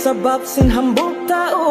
Sabab sinhambog tao,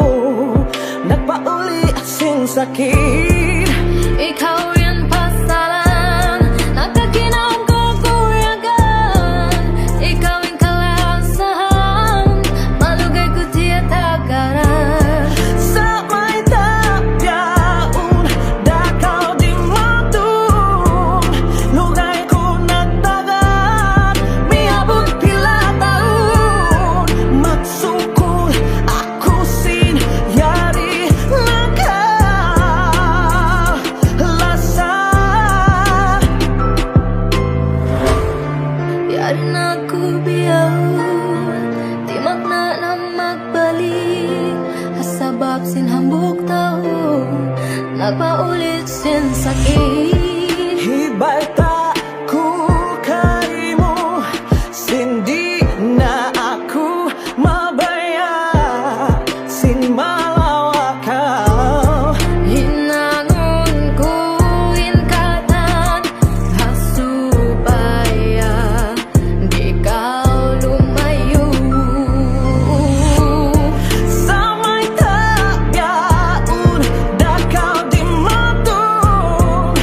nagpauli asing sakit. Ikaw yan pasalan, nagkakinang kukuyagan. Ikaw yung kalasahan, malugay ko tiya tagaran. Sa may tapyaon, dakaw di matun. Lugay ko nagtagat, miabot pila taon. Magsukol ako sin yari nakalasa. Yari na ko biyawon, di magna na magbalik. Hasabab sinhambog tao, nagpaulit sin sakit. Hibay ta ko kay mo, sindi na ako mabaya, sin malawa ka. Hinangon ko inkatan, hasubaya, di ka lumayo. Sa may tapyaon, dakaw di matun.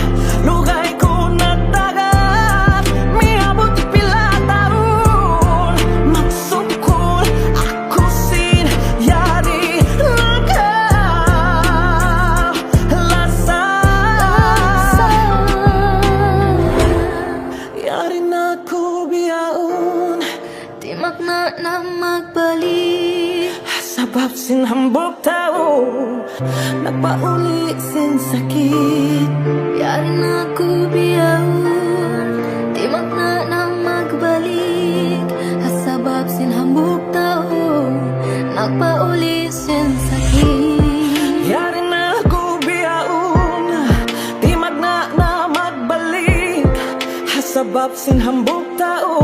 Lugay ko nagtagat, miabot pila taon. Magsukol ako sin yari nakalasa. Yari na ko biyaon, Di magna na magbalik. sabab sinhambog tao, nagpauli sin sakit. Yari na ko biyawon, di magna na magbalik. Hasabab sinhambog tao, nagpauli sin sakit. Yari na ko biyaon, di magna na magbalik. Hasabab sinhambog tao,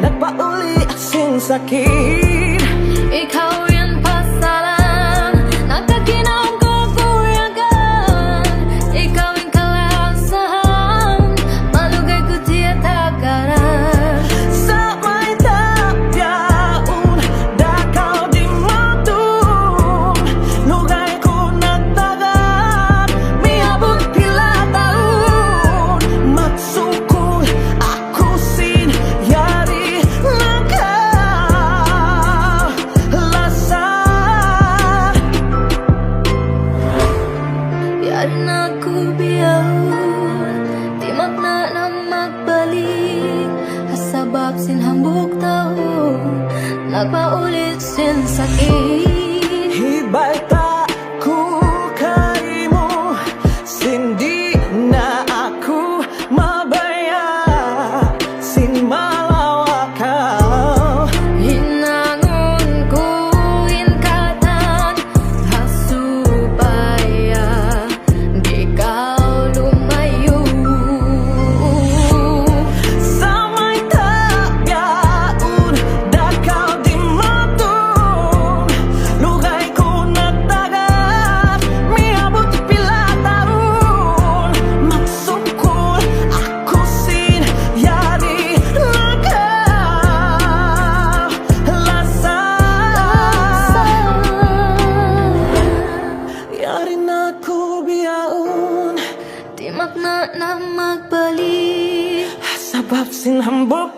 nagpauli asing sakit. Ikaw yan pasalan, nagkakinang kukuyagan. Ikaw yung kalasahan, malugay ko tiya tagaran. Sa may tapyaon, dakaw di matun. Lugay ko nagtagat, miabot pila taon. Magsukol ako sin yari nakalasa. Yari na ko biyawon, di magna na magbalik. Hasabab sinhambog tao, nagpaulit sin sakit. Hibay ta ko kay mo, sindi na ako mabaya, sin malawa ka. Hinangon ko inkatan, hasubaya, di ka lumayo. Sa may tapyaon, dakaw di matun. Lugay ko nagtagat, miabot pila taon. Magsukol ako sin yari nakalasa. Yari na ko biyaon, Di magna na magbalik. sabab sinhambog